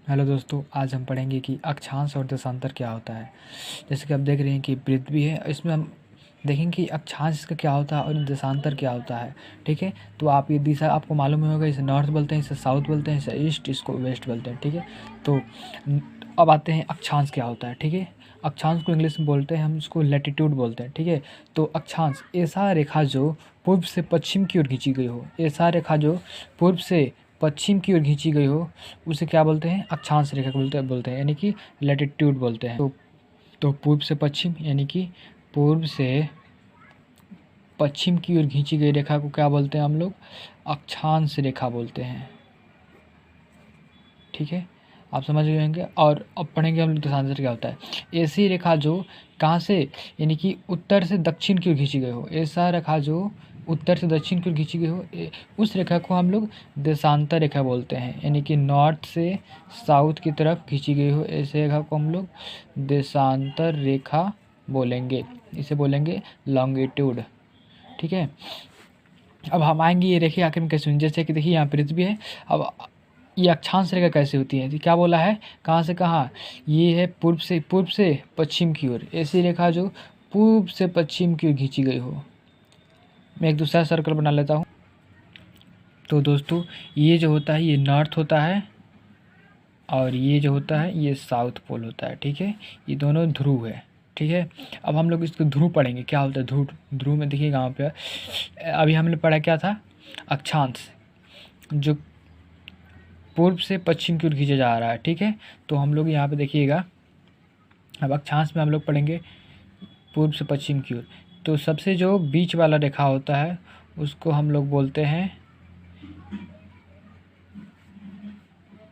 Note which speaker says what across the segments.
Speaker 1: Hello दोस्तों, आज हम पढ़ेंगे कि अक्षांश और देशांतर क्या होता है। जैसे कि आप देख रहे हैं कि पृथ्वी है, इसमें हम देखेंगे कि अक्षांश का क्या होता है और देशांतर क्या होता है। ठीक है, तो आप ये दिशा आपको मालूम ही होगा, इसे नॉर्थ बोलते हैं, इसे साउथ बोलते हैं, इसे ईस्ट, इसको वेस्ट बोलते हैं। ठीक है, तो अब आते हैं अक्षांश क्या होता है। ठीक है, अक्षांश को इंग्लिश में बोलते हैं, हम इसको लैटिट्यूड बोलते हैं। ठीक है, तो अक्षांश ऐसा रेखा जो पूर्व से पश्चिम की ओर खींची गई हो, ऐसा रेखा जो पूर्व से पश्चिम की ओर खींची गई हो, उसे क्या बोलते हैं? अक्षांश रेखा बोलते हैं, यानी कि लैटिट्यूड बोलते हैं। तो पूर्व से पश्चिम, यानी कि पूर्व से पश्चिम की ओर खींची गई रेखा को क्या बोलते हैं हम लोग? अक्षांश रेखा बोलते हैं। ठीक है, आप समझ गए होंगे। और अब पढ़ेंगे हम लोग देशांतर क्या होता है। ऐसी रेखा जो कहाँ से, यानी कि उत्तर से दक्षिण की ओर खींची गई हो, ऐसा रेखा जो उत्तर से दक्षिण की ओर खींची गई हो, उस रेखा को हम लोग देशांतर रेखा बोलते हैं। यानी कि नॉर्थ से साउथ की तरफ खींची गई हो, ऐसे रेखा को हम लोग देशांतर रेखा बोलेंगे, इसे बोलेंगे लॉन्गिट्यूड। ठीक है, अब हम आएंगे ये रेखा आखिर में कैसे हुई। जैसे कि देखिए यहाँ पृथ्वी है, अब ये अक्षांश रेखा कैसे होती है? तो क्या बोला है, कहाँ से कहाँ? ये है पूर्व से पश्चिम की ओर, ऐसी रेखा जो पूर्व से पश्चिम की ओर खींची गई हो। मैं एक दूसरा सर्कल बना लेता हूँ। तो दोस्तों, ये जो होता है ये नॉर्थ होता है, और ये जो होता है ये साउथ पोल होता है। ठीक है, ये दोनों ध्रुव है। ठीक है, अब हम लोग इसको ध्रुव पढ़ेंगे, क्या होता है ध्रुव। ध्रुव में देखिए यहाँ पे अभी हमने पढ़ा क्या था, अक्षांश जो पूर्व से पश्चिम की ओर खींचा जा रहा है। ठीक है, तो हम लोग यहाँ पे देखिएगा, अब अक्षांश में हम लोग पढ़ेंगे पूर्व से पश्चिम की ओर। तो सबसे जो बीच वाला रेखा होता है उसको हम लोग बोलते हैं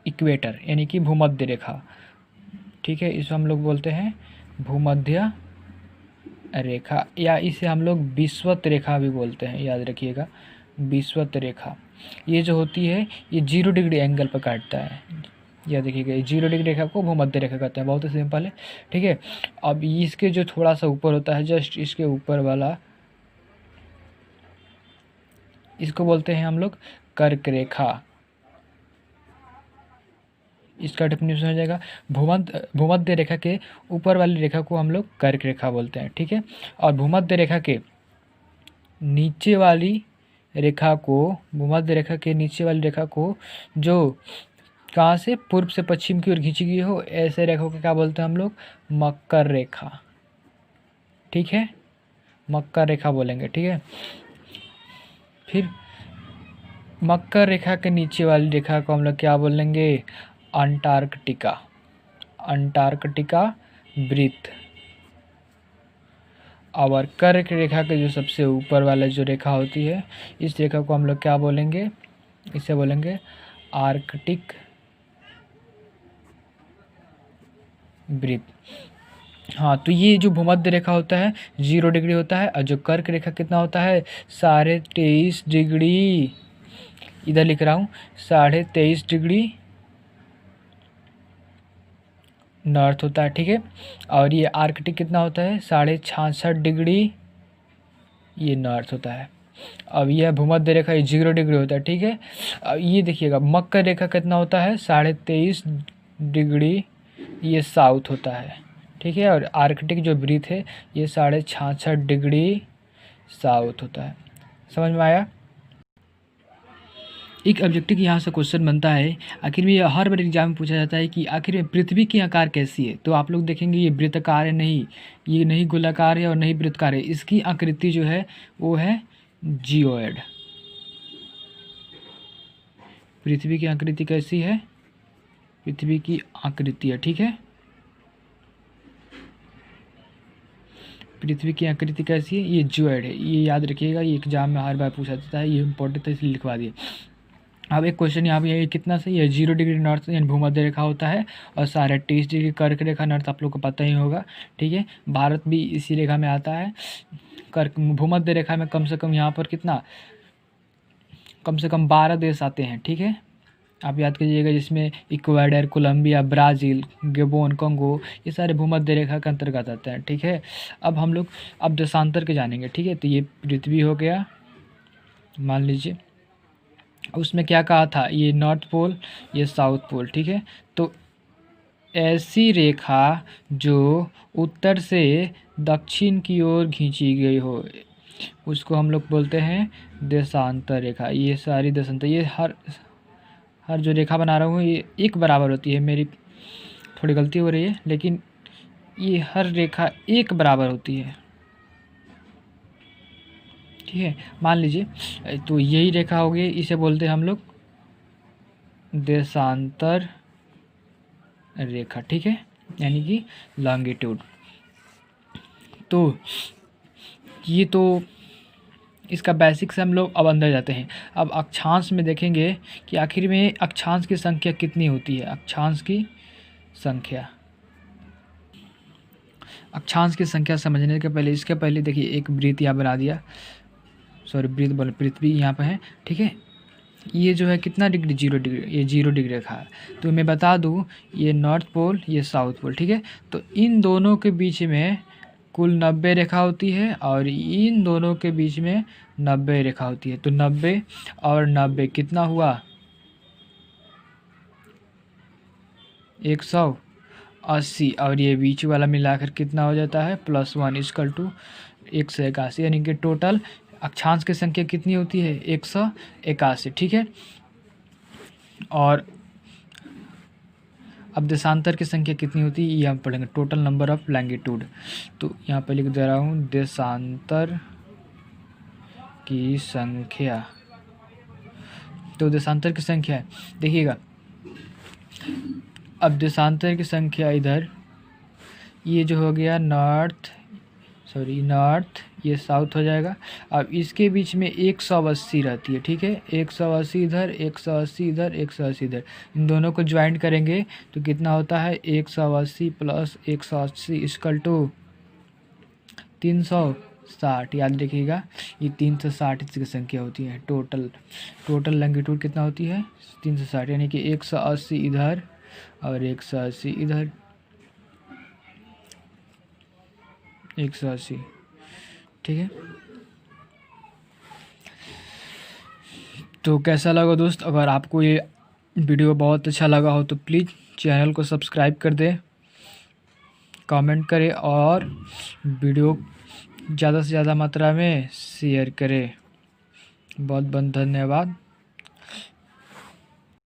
Speaker 1: इक्वेटर, यानी कि भूमध्य रेखा। ठीक है, इसको हम लोग बोलते हैं भूमध्य रेखा, या इसे हम लोग विषुवत रेखा भी बोलते हैं, याद रखिएगा विषुवत रेखा। ये जो होती है ये 0 डिग्री एंगल पर काटता है। यह देखिएगा 0 डिग्री रेखा को भूमध्य रेखा कहते हैं, बहुत ही सिंपल है। ठीक है, अब इसके जो थोड़ा सा ऊपर होता है, जस्ट इसके ऊपर वाला, इसको बोलते हैं हम लोग कर्क रेखा। इसका डेफिनेशन हो जाएगा भूमध्य रेखा के ऊपर वाली रेखा को हम लोग कर्क रेखा बोलते हैं। ठीक है, और भूमध्य रेखा के नीचे वाली रेखा को, भूमध्य रेखा के नीचे वाली रेखा को जो कहाँ से पूर्व से पश्चिम की ओर खींची गई हो, ऐसे रेखा को क्या बोलते हैं हम लोग? मकर रेखा। ठीक है, मकर रेखा बोलेंगे। ठीक है, फिर मकर रेखा के नीचे वाली रेखा को हम लोग क्या बोलेंगे? अंटार्कटिका। अंटार्कटिका वृत्त। और कर्क रेखा के जो सबसे ऊपर वाला जो रेखा होती है, इस रेखा को हम लोग क्या बोलेंगे? इसे बोलेंगे आर्कटिक वृत्त। हाँ, तो ये जो भूमध्य रेखा होता है 0 डिग्री होता है, और जो कर्क रेखा कितना होता है? 23.5 डिग्री। इधर लिख रहा हूँ 23.5 डिग्री नॉर्थ होता है। ठीक है, और ये आर्कटिक कितना होता है? 66.5 डिग्री ये नॉर्थ होता है। अब यह भूमध्य रेखा ये 0 डिग्री होता है। ठीक है, अब ये देखिएगा मकर रेखा कितना होता है? 23.5 डिग्री ये साउथ होता है। ठीक है, और आर्कटिक जो वृत्त है ये 66.5 डिग्री साउथ होता है। समझ में आया? एक ऑब्जेक्टिव यहाँ से क्वेश्चन बनता है, आखिर में यह हर बार एग्जाम में पूछा जाता है कि आखिर में पृथ्वी की आकार कैसी है। तो आप लोग देखेंगे ये वृत्ताकार है, नहीं ये नहीं गोलाकार है और नहीं वृत्ताकार है, इसकी आकृति जो है वो है जियोइड। पृथ्वी की आकृति कैसी है? पृथ्वी की आकृति है, ठीक है, पृथ्वी की आकृति कैसी है? ये जियोइड है, ये याद रखिएगा, ये एग्जाम में हर बार पूछा जाता है, ये इंपॉर्टेंट है इसलिए लिखवा दिए। अब एक क्वेश्चन यहाँ पे ये कितना सही है? 0 डिग्री नॉर्थ यानी भूमध्य रेखा होता है, और 23.5 डिग्री कर्क रेखा नॉर्थ, आप लोग को पता ही होगा। ठीक है, भारत भी इसी रेखा में आता है। कर्क भूमध्य रेखा में कम से कम यहाँ पर कितना, कम से कम 12 देश आते हैं। ठीक है, आप याद कीजिएगा, जिसमें इक्वाडोर, कोलंबिया, ब्राज़ील, गबोन, कंगो, ये सारे भूमध्य रेखा के अंतर्गत आते हैं। ठीक है, अब हम लोग अब देशांतर के जानेंगे। ठीक है, तो ये पृथ्वी हो गया, मान लीजिए, उसमें क्या कहा था? ये नॉर्थ पोल, ये साउथ पोल। ठीक है, तो ऐसी रेखा जो उत्तर से दक्षिण की ओर खींची गई हो, उसको हम लोग बोलते हैं देशांतर रेखा। ये सारी देशांतर, ये हर जो रेखा बना रहा हूँ ये एक बराबर होती है। मेरी थोड़ी गलती हो रही है, लेकिन ये हर रेखा एक बराबर होती है, ठीक है। मान लीजिए तो यही रेखा होगी, इसे बोलते हैं हम लोग देशांतर रेखा, ठीक है, यानी कि लॉन्गिट्यूड। तो ये तो इसका बेसिक से हम लोग अब अंदर जाते हैं। अब अक्षांश में देखेंगे कि आखिर में अक्षांश की संख्या कितनी होती है। अक्षांश की संख्या, अक्षांश की संख्या समझने के पहले, इसके पहले देखिए एक वृत्त यहाँ बना दिया, सॉरी वृत्त बोले, पृथ्वी यहाँ पे है, ठीक है। ये जो है कितना डिग्री, 0 डिग्री, ये 0 डिग्री रेखा है। तो मैं बता दूँ ये नॉर्थ पोल, ये साउथ पोल, ठीक है। तो इन दोनों के बीच में कुल 90 रेखा होती है और इन दोनों के बीच में 90 रेखा होती है। तो 90 और 90 कितना हुआ, 180, और ये बीच वाला मिलाकर कितना हो जाता है +1 = 181, यानी कि टोटल अक्षांश की संख्या कितनी होती है 181, ठीक है। और अब देशांतर की संख्या कितनी होती है ये हम पढ़ेंगे, टोटल नंबर ऑफ लॉन्गिट्यूड। तो यहाँ पे लिख दे रहा हूँ देशांतर की संख्या। तो देशांतर की संख्या देखिएगा, अब देशांतर की संख्या इधर, ये जो हो गया नॉर्थ, ये साउथ हो जाएगा। अब इसके बीच में 180 रहती है, ठीक है, 180 इधर, 180 इधर, 180 इधर, इन दोनों को ज्वाइंट करेंगे तो कितना होता है 180 + 180 = 360। याद रखिएगा ये 360 इसकी संख्या होती है। टोटल लॉन्गिट्यूड कितना होती है 360, यानी कि 180 इधर और 180 इधर, 180, ठीक है। तो कैसा लगा दोस्त, अगर आपको ये वीडियो बहुत अच्छा लगा हो तो प्लीज़ चैनल को सब्सक्राइब कर दें, कमेंट करें और वीडियो ज़्यादा से ज़्यादा मात्रा में शेयर करें। बहुत बहुत धन्यवाद।